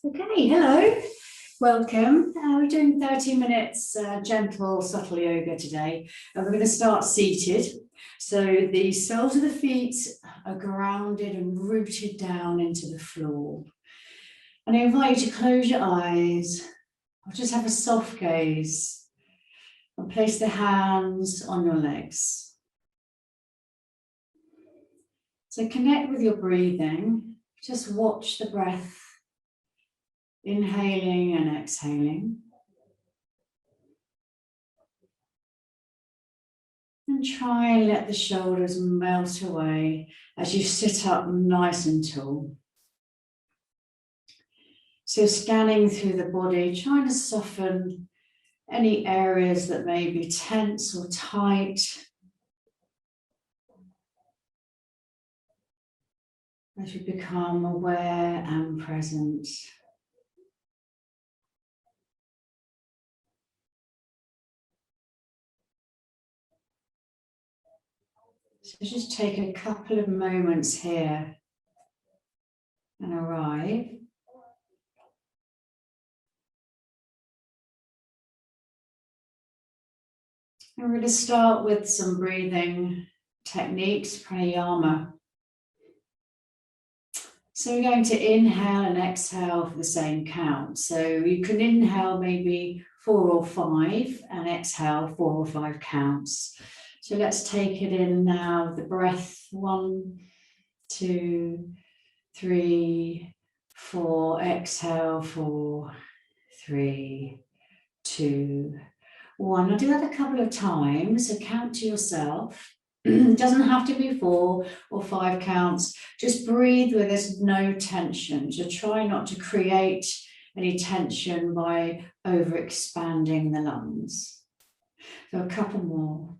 Okay, hello, welcome. We're doing 30 minutes gentle, subtle yoga today. And we're going to start seated. So the soles of the feet are grounded and rooted down into the floor. And I invite you to close your eyes or just have a soft gaze and place the hands on your legs. So connect with your breathing. Just watch the breath. Inhaling and exhaling. And try and let the shoulders melt away as you sit up nice and tall. So scanning through the body, trying to soften any areas that may be tense or tight. As you become aware and present. So just take a couple of moments here and arrive. And we're going to start with some breathing techniques, pranayama. So we're going to inhale and exhale for the same count. So you can inhale maybe 4 or 5 and exhale 4 or 5 counts. So let's take it in now, the breath, 1, 2, 3, 4, exhale, 4, 3, 2, 1. I'll do that a couple of times, so count to yourself. It doesn't have to be 4 or 5 counts, just breathe where there's no tension. So try not to create any tension by over-expanding the lungs. So a couple more.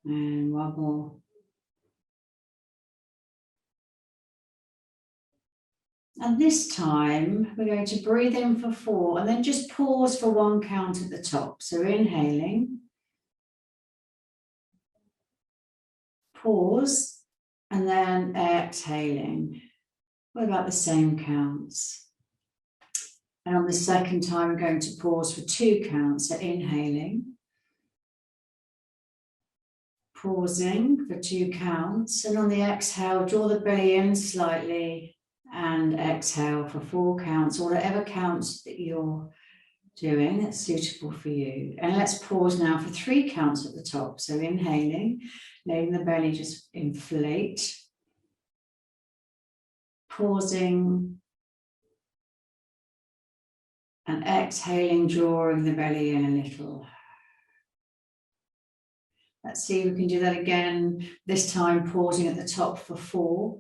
And one more. And this time we're going to breathe in for 4 and then just pause for 1 count at the top. So inhaling, pause, and then exhaling. What about the same counts? And on the second time, we're going to pause for 2 counts. So inhaling, pausing for 2 counts, and on the exhale, draw the belly in slightly and exhale for 4 counts, or whatever counts that you're doing that's suitable for you. And let's pause now for 3 counts at the top. So inhaling, letting the belly just inflate, pausing, and exhaling, drawing the belly in a little. Let's see if we can do that again, this time pausing at the top for 4.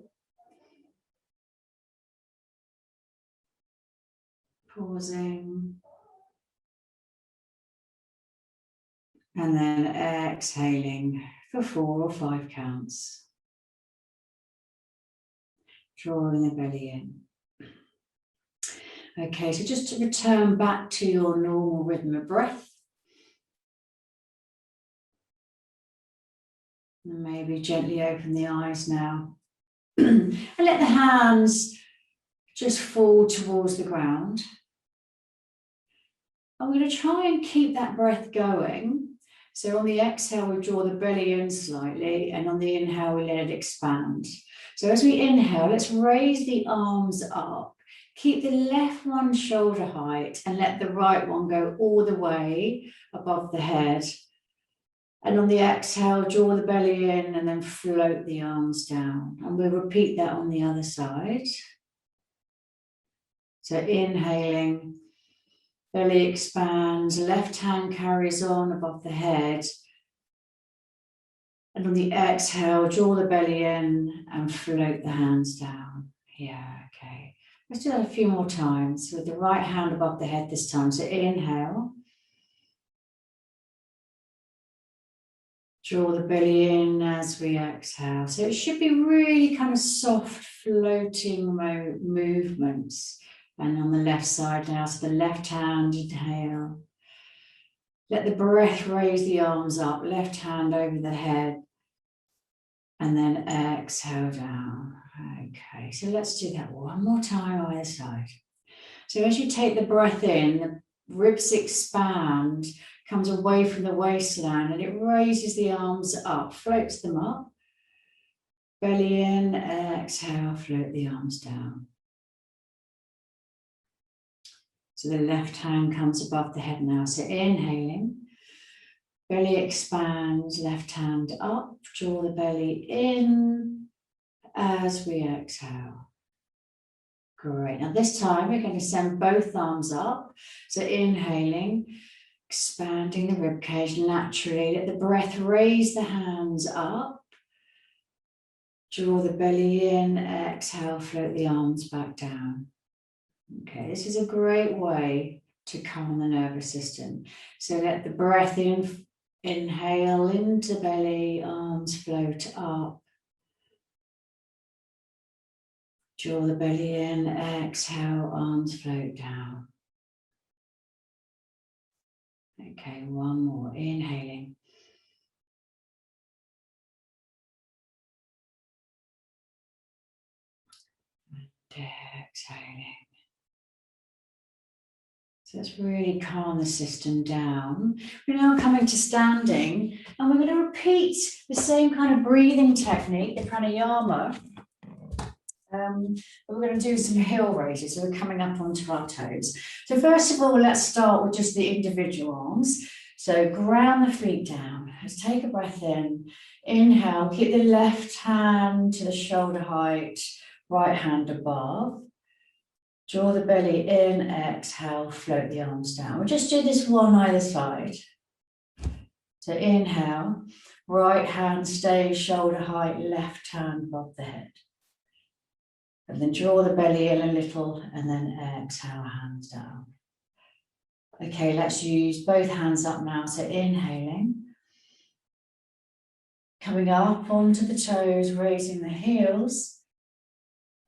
Pausing. And then exhaling for 4 or 5 counts. Drawing the belly in. Okay, so just to return back to your normal rhythm of breath. And maybe gently open the eyes now. And let the hands just fall towards the ground. I'm going to try and keep that breath going. So on the exhale, we draw the belly in slightly, and on the inhale, we let it expand. So as we inhale, let's raise the arms up. Keep the left one shoulder height and let the right one go all the way above the head. And on the exhale, draw the belly in and then float the arms down. And we'll repeat that on the other side. So inhaling, belly expands, left hand carries on above the head. And on the exhale, draw the belly in and float the hands down. Yeah, okay. Let's do that a few more times with the right hand above the head this time. So inhale. Draw the belly in as we exhale. So it should be really kind of soft floating movements. And on the left side now, so the left hand, inhale. Let the breath raise the arms up, left hand over the head. And then exhale down. Okay, so let's do that one more time either side. So as you take the breath in, the ribs expand, comes away from the waistline, and it raises the arms up, floats them up. Belly in, exhale, float the arms down. So the left hand comes above the head now. So inhaling, belly expands, left hand up, draw the belly in as we exhale. Great. Now this time we're going to send both arms up. So inhaling, expanding the rib cage naturally. Let the breath raise the hands up. Draw the belly in, exhale, float the arms back down. Okay, this is a great way to calm the nervous system. So let the breath in, inhale into belly, arms float up. Draw the belly in, exhale, arms float down. Okay, one more, inhaling. And exhaling. So let's really calm the system down. We're now coming to standing, and we're going to repeat the same kind of breathing technique, the pranayama. We're going to do some heel raises, so we're coming up onto our toes. So first of all, let's start with just the individual arms. So ground the feet down. Let's take a breath in. Inhale, keep the left hand to the shoulder height, right hand above. Draw the belly in, exhale, float the arms down. We'll just do this one either side. So inhale, right hand stays shoulder height, left hand above the head. And then draw the belly in a little and then exhale, hands down. Okay, let's use both hands up now. So inhaling, coming up onto the toes, raising the heels.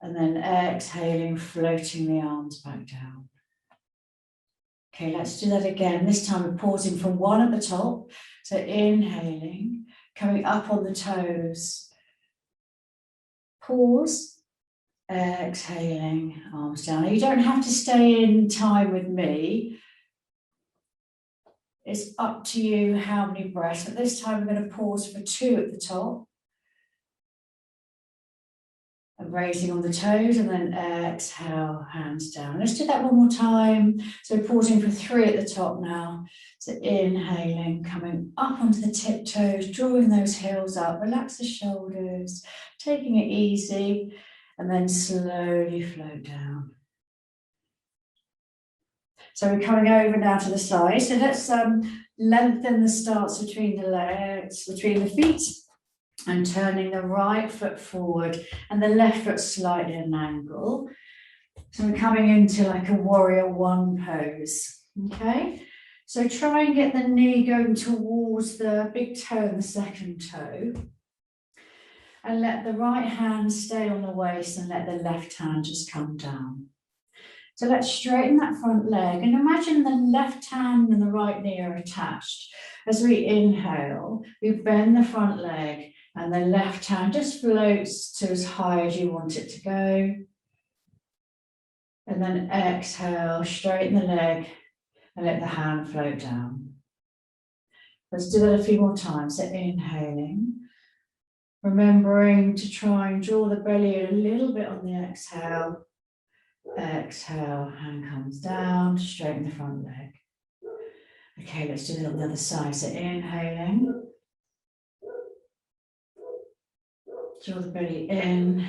And then exhaling, floating the arms back down. Okay, let's do that again. This time we're pausing from one at the top. So inhaling, coming up on the toes. Pause, exhaling, arms down. Now, you don't have to stay in time with me. It's up to you how many breaths. But this time we're going to pause for 2 at the top. And raising on the toes and then exhale, hands down. Let's do that one more time. So pausing for 3 at the top now. So inhaling, coming up onto the tiptoes, drawing those heels up, relax the shoulders, taking it easy, and then slowly float down. So we're coming over now to the side. So let's lengthen the stance between the legs, between the feet. And turning the right foot forward and the left foot slightly at an angle. So we're coming into like a warrior one pose. Okay, so try and get the knee going towards the big toe and the second toe. And let the right hand stay on the waist and let the left hand just come down. So let's straighten that front leg and imagine the left hand and the right knee are attached. As we inhale, we bend the front leg. And the left hand just floats to as high as you want it to go. And then exhale, straighten the leg and let the hand float down. Let's do that a few more times. So inhaling, remembering to try and draw the belly in a little bit on the exhale. Exhale, hand comes down, straighten the front leg. Okay, let's do it on the other side. So inhaling. Draw the belly in,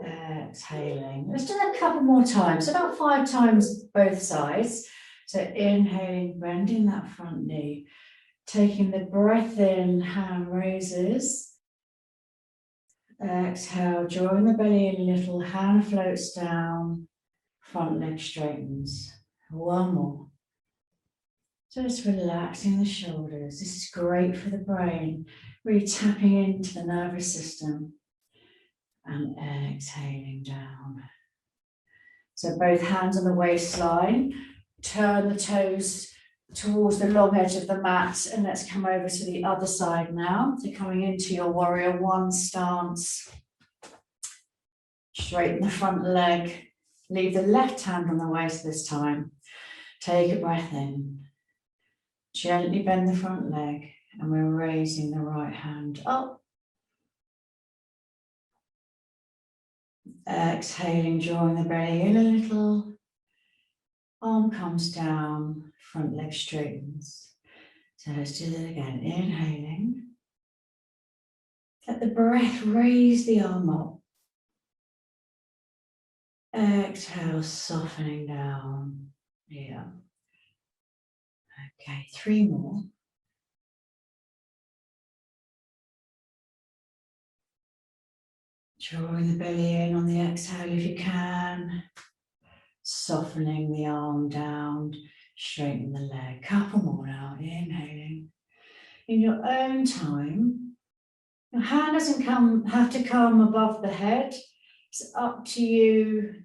exhaling. Let's do that a couple more times, about 5 times both sides. So inhaling, bending that front knee, taking the breath in, hand raises. Exhale, drawing the belly in a little, hand floats down, front leg straightens. One more. Just relaxing the shoulders. This is great for the brain, really tapping into the nervous system. And exhaling down. So both hands on the waistline, turn the toes towards the long edge of the mat, and let's come over to the other side now. So coming into your warrior one stance, straighten the front leg, leave the left hand on the waist this time. Take a breath in, gently bend the front leg, and we're raising the right hand up. Exhaling, drawing the belly in a little. Arm comes down, front leg straightens. So let's do that again. Inhaling. Let the breath raise the arm up. Exhale, softening down. Yeah. Okay, 3 more. Drawing the belly in on the exhale if you can. Softening the arm down, straighten the leg. Couple more now, inhaling. In your own time, your hand doesn't have to come above the head. It's up to you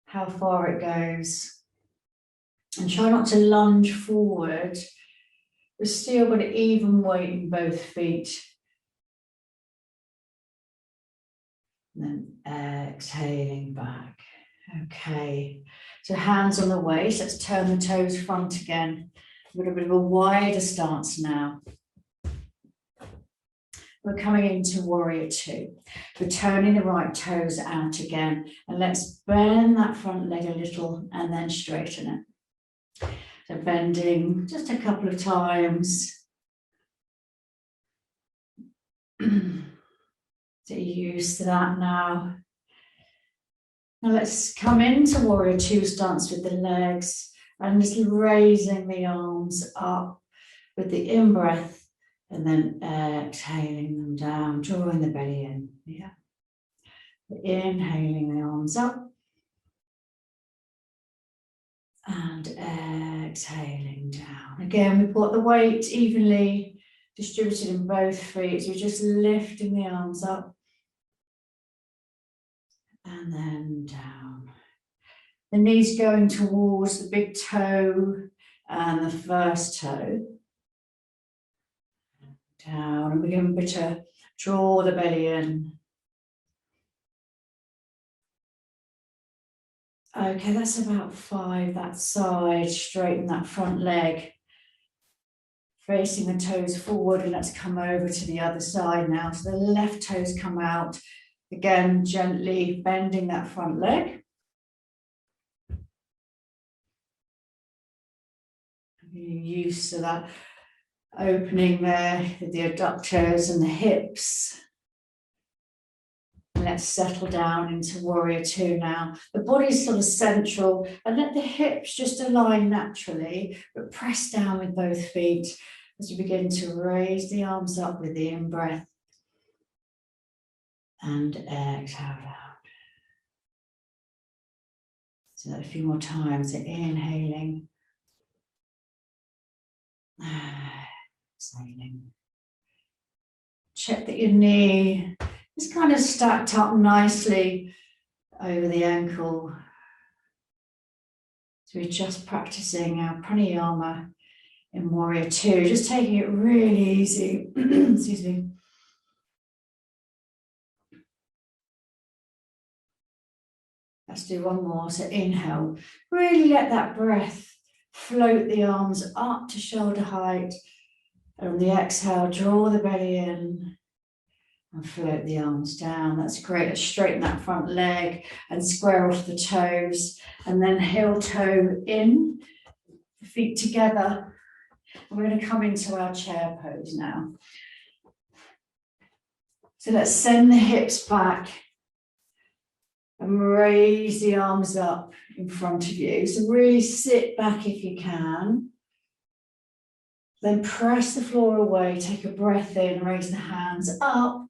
how far it goes. And try not to lunge forward, but still got an even weight in both feet. And then exhaling back. Okay, so hands on the waist. Let's turn the toes front again. A little bit of a wider stance now. We're coming into warrior two. We're turning the right toes out again. And let's bend that front leg a little and then straighten it. So bending just a couple of times. Get used to that now. Now let's come into warrior two stance with the legs and just raising the arms up with the in-breath and then exhaling them down, drawing the belly in. Yeah. Inhaling the arms up and exhaling down. Again, we've got the weight evenly distributed in both feet. So we're just lifting the arms up and then down. The knees going towards the big toe and the first toe. Down, and we're going to draw the belly in. Okay, that's about 5 that side. Straighten that front leg. Facing the toes forward, and let's come over to the other side now. So the left toes come out. Again, gently bending that front leg. Getting used to that opening there with the adductors and the hips. And let's settle down into warrior two now. The body's sort of central, and let the hips just align naturally, but press down with both feet as you begin to raise the arms up with the in-breath and exhale out. So that a few more times, inhaling, exhaling. Check that your knee is kind of stacked up nicely over the ankle. So we're just practicing our pranayama in warrior two, just taking it really easy. Excuse me. Let's do one more. So inhale, really let that breath float the arms up to shoulder height. And on the exhale, draw the belly in and float the arms down. That's great. Let's straighten that front leg and square off the toes. And then heel toe in, feet together. And we're going to come into our chair pose now. So let's send the hips back and raise the arms up in front of you. So really sit back if you can. Then press the floor away, take a breath in, raise the hands up,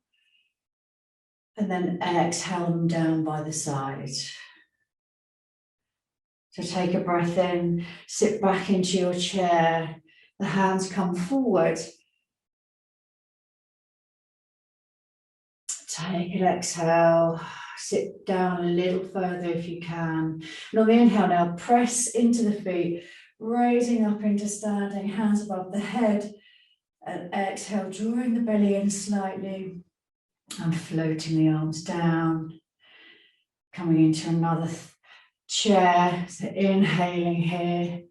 and then exhale them down by the side. So take a breath in, sit back into your chair, the hands come forward. Take an exhale, sit down a little further if you can. And on the inhale now, press into the feet, Raising up into standing, hands above the head. And exhale, drawing the belly in slightly and floating the arms down. Coming into another chair, so inhaling here.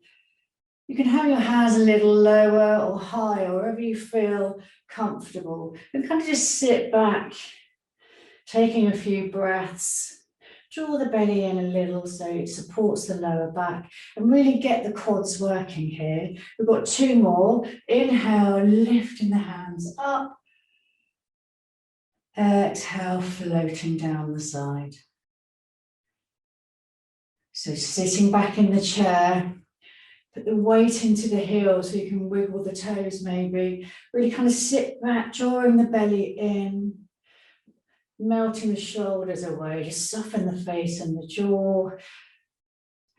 You can have your hands a little lower or higher, wherever you feel comfortable. And kind of just sit back, taking a few breaths. Draw the belly in a little so it supports the lower back and really get the quads working here. We've got 2 more. Inhale, lifting the hands up. Exhale, floating down the side. So sitting back in the chair, put the weight into the heels so you can wiggle the toes maybe. Really kind of sit back, drawing the belly in. Melting the shoulders away, just soften the face and the jaw.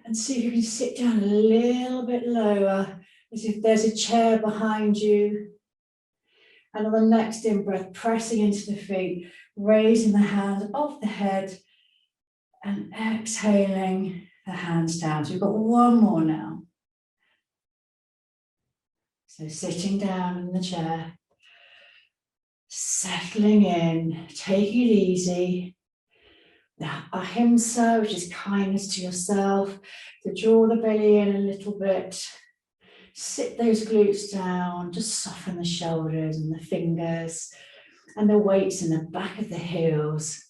And see if you can sit down a little bit lower, as if there's a chair behind you. And on the next in-breath, pressing into the feet, raising the hands above the head, and exhaling the hands down. So we've got 1 more now. So sitting down in the chair. Settling in, taking it easy. The ahimsa, which is kindness to yourself, to draw the belly in a little bit. Sit those glutes down, just soften the shoulders and the fingers and the weights in the back of the heels.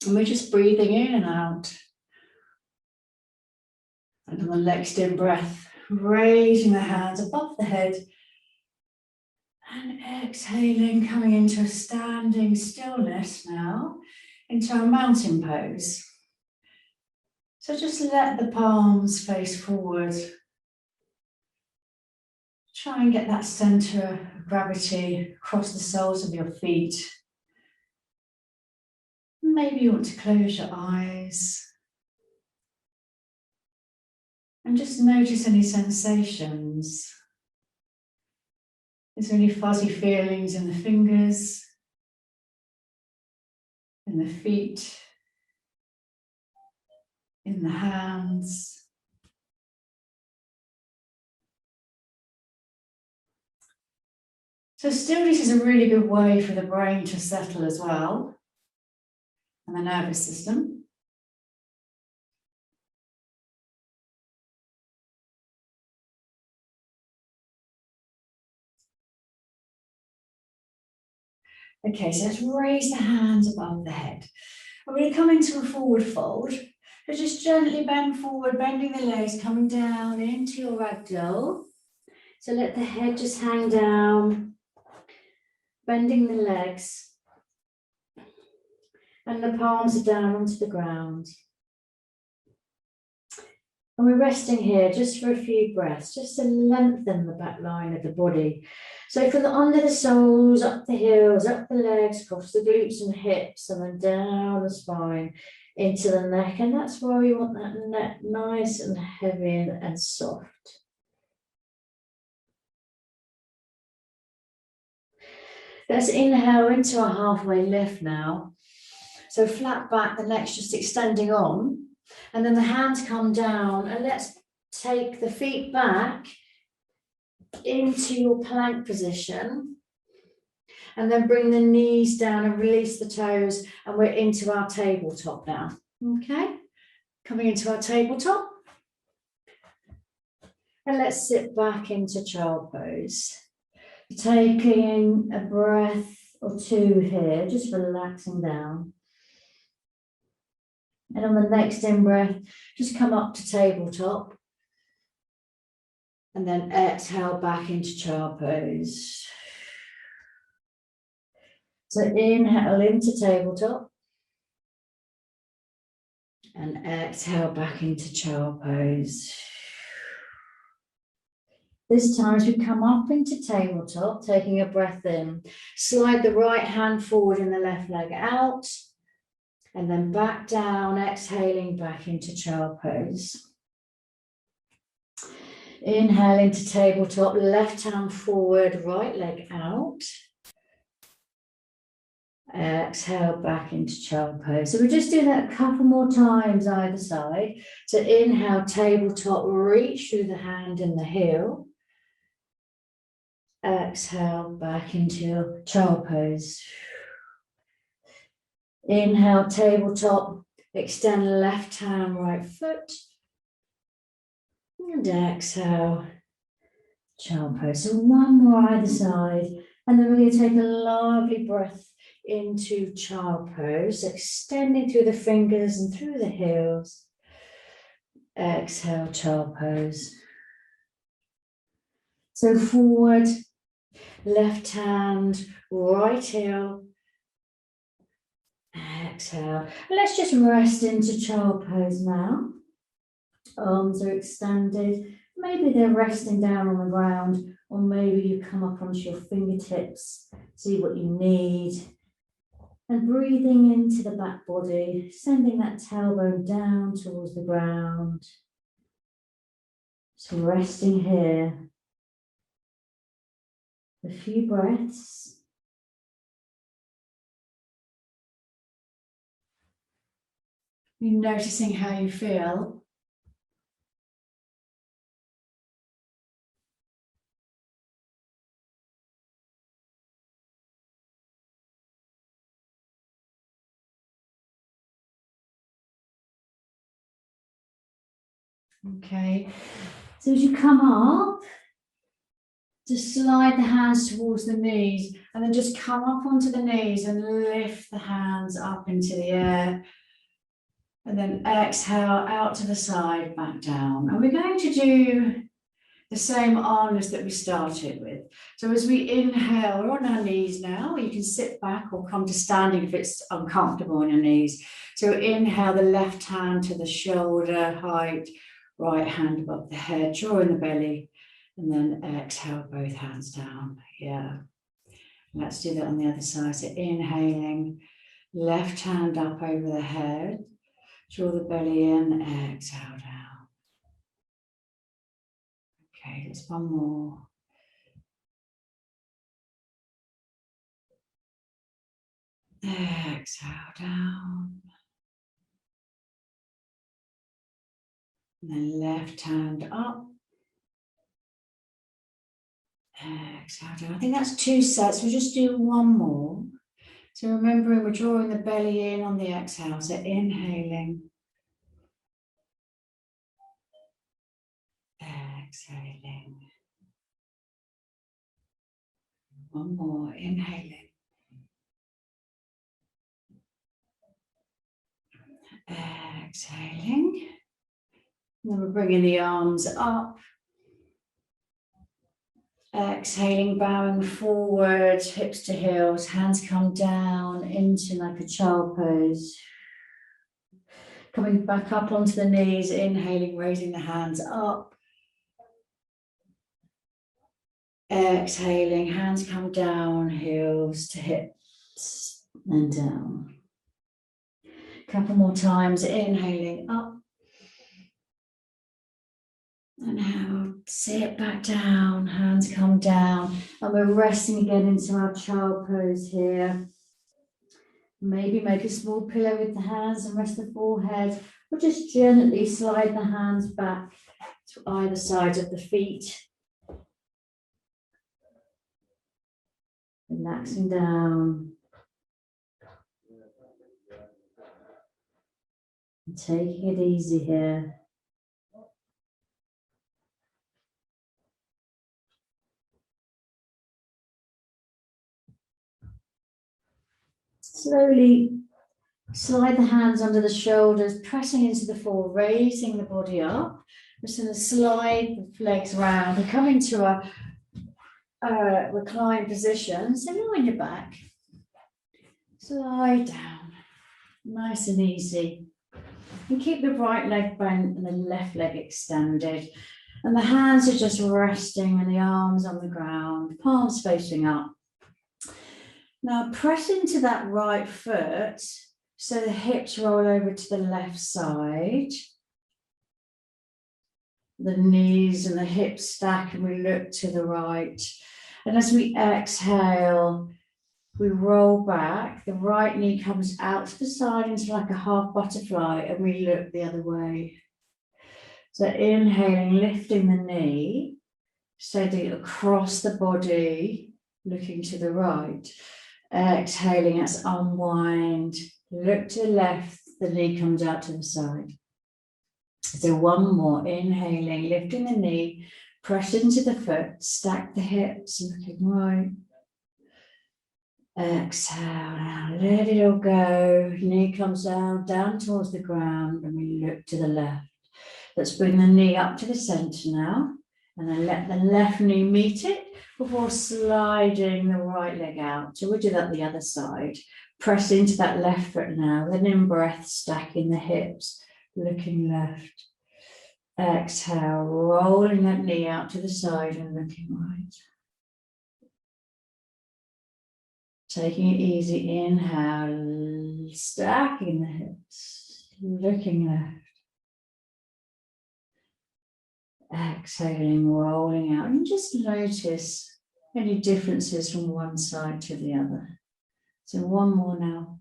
And we're just breathing in and out. And on the next in breath, raising the hands above the head. And exhaling, coming into a standing stillness now, into our mountain pose. So just let the palms face forward. Try and get that center of gravity across the soles of your feet. Maybe you want to close your eyes. And just notice any sensations. Is there any fuzzy feelings in the fingers, in the feet, in the hands? So stillness is a really good way for the brain to settle as well, and the nervous system. Okay, so let's raise the hands above the head. I'm going to come into a forward fold. So just gently bend forward, bending the legs, coming down into your ragdoll. So let the head just hang down, bending the legs. And the palms are down onto the ground. And we're resting here just for a few breaths, just to lengthen the back line of the body. So from the under the soles, up the heels, up the legs, across the glutes and hips, and then down the spine into the neck. And that's why we want that neck nice and heavy and soft. Let's inhale into a halfway lift now. So flat back, the neck's just extending on. And then the hands come down, and let's take the feet back into your plank position. And then bring the knees down and release the toes, and we're into our tabletop now. Okay, coming into our tabletop. And let's sit back into child pose. Taking a breath or 2 here, just relaxing down. And on the next in-breath, just come up to tabletop. And then exhale back into child pose. So inhale into tabletop. And exhale back into child pose. This time as we come up into tabletop, taking a breath in, slide the right hand forward and the left leg out. And then back down, exhaling back into child pose. Inhale into tabletop, left hand forward, right leg out. Exhale back into child pose. So we just do that a couple more times either side. So inhale, tabletop, reach through the hand and the heel. Exhale back into child pose. Inhale, tabletop, extend left hand, right foot. And exhale, child pose. So one more either side. And then we're going to take a lovely breath into child pose, extending through the fingers and through the heels. Exhale, child pose. So forward, left hand, right heel. Exhale. Let's just rest into child pose now. Arms are extended. Maybe they're resting down on the ground, or maybe you come up onto your fingertips, see what you need. And breathing into the back body, sending that tailbone down towards the ground. So resting here. A few breaths. You're noticing how you feel. Okay, so as you come up, just slide the hands towards the knees and then just come up onto the knees and lift the hands up into the air. And then exhale out to the side, back down. And we're going to do the same arm lift that we started with. So as we inhale, we're on our knees now. You can sit back or come to standing if it's uncomfortable on your knees. So inhale the left hand to the shoulder height, right hand above the head, drawing the belly, and then exhale both hands down. Yeah. Let's do that on the other side. So inhaling, left hand up over the head, draw the belly in, exhale down. Okay, just one more. Exhale down. And then left hand up. Exhale down. I think that's 2 sets. We'll just do one more. So remembering we're drawing the belly in on the exhale. So inhaling. Exhaling. One more. Inhaling. Exhaling. Then we're bringing the arms up. Exhaling, bowing forward, hips to heels, hands come down into like a child pose. Coming back up onto the knees, inhaling, raising the hands up. Exhaling, hands come down, heels to hips and down. Couple more times, inhaling up. And now sit back down, hands come down, and we're resting again into our child pose here. Maybe make a small pillow with the hands and rest the forehead, or just gently slide the hands back to either side of the feet. Relaxing down. And taking it easy here. Slowly slide the hands under the shoulders, pressing into the floor, raising the body up. We're just going to slide the legs around and come into a reclined position. So lie on your back. Slide down. Nice and easy. And keep the right leg bent and the left leg extended. And the hands are just resting and the arms on the ground, palms facing up. Now press into that right foot so the hips roll over to the left side. The knees and the hips stack and we look to the right. And as we exhale, We roll back, the right knee comes out to the side into like a half butterfly, and we look the other way. So inhaling, lifting the knee, steady across the body, looking to the right. Exhaling, let's unwind, look to the left, the knee comes out to the side. So one more, inhaling, lifting the knee, press into the foot, stack the hips, looking right. Exhale, now let it all go. Knee comes down towards the ground, and we look to the left. Let's bring the knee up to the center now, and then let the left knee meet it before sliding the right leg out. So we'll do that the other side. Press into that left foot now, then in breath, stacking the hips, looking left. Exhale, rolling that knee out to the side and looking right. Taking it easy, inhale, stacking the hips, looking left. Exhaling, rolling out, and just notice any differences from one side to the other. So one more now.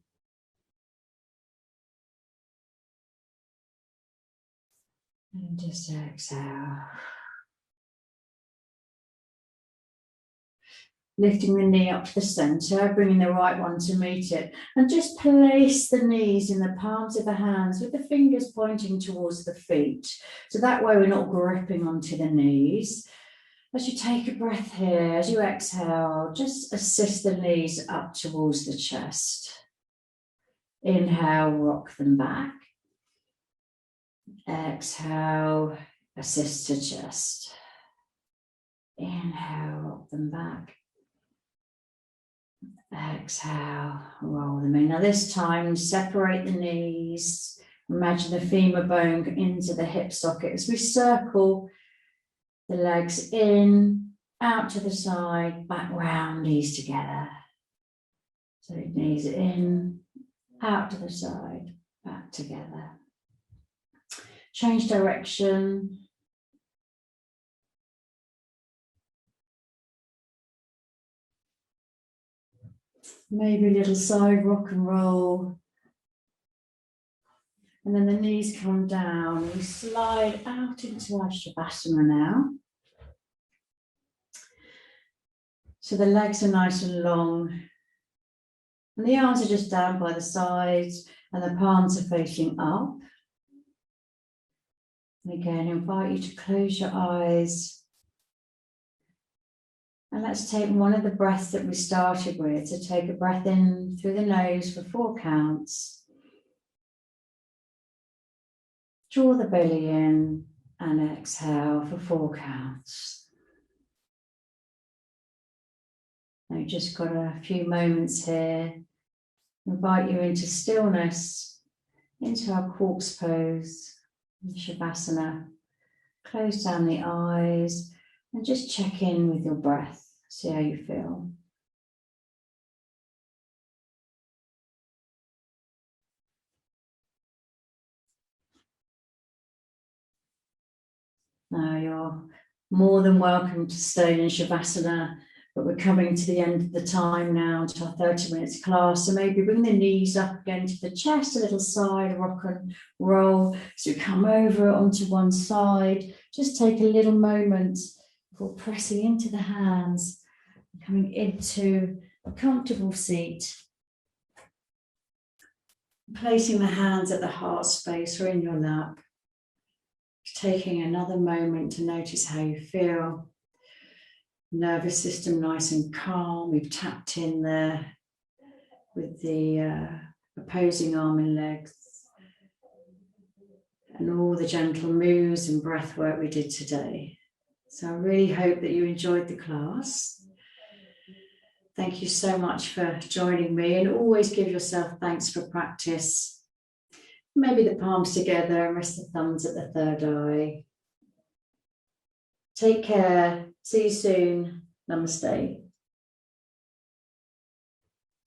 And just exhale. Lifting the knee up to the center, bringing the right one to meet it. And just place the knees in the palms of the hands with the fingers pointing towards the feet. So that way we're not gripping onto the knees. As you take a breath here, as you exhale, just assist the knees up towards the chest. Inhale, rock them back. Exhale, assist to chest. Inhale, rock them back. Exhale, roll them in. Now this time, separate the knees. Imagine the femur bone into the hip socket as we circle the legs in, out to the side, back round, knees together. So knees in, out to the side, back together. Change direction. Maybe a little side rock and roll. And then the knees come down. We slide out into our Savasana now. So the legs are nice and long. And the arms are just down by the sides, and the palms are facing up. And again, invite you to close your eyes. And let's take one of the breaths that we started with. So take a breath in through the nose for 4 counts. Draw the belly in and exhale for 4 counts. Now you've just got a few moments here. Invite you into stillness, into our corpse pose, Savasana. Close down the eyes and just check in with your breath. See how you feel. Now you're more than welcome to stay in Savasana, but we're coming to the end of the time now, to our 30 minutes class. So maybe bring the knees up again to the chest, a little side rock and roll. So you come over onto one side. Just take a little moment before pressing into the hands, coming into a comfortable seat. Placing the hands at the heart space or in your lap. Taking another moment to notice how you feel. Nervous system nice and calm. We've tapped in there with the opposing arm and legs. And all the gentle moves and breath work we did today. So I really hope that you enjoyed the class. Thank you so much for joining me, and always give yourself thanks for practice. Maybe the palms together and rest the thumbs at the third eye. Take care. See you soon. Namaste.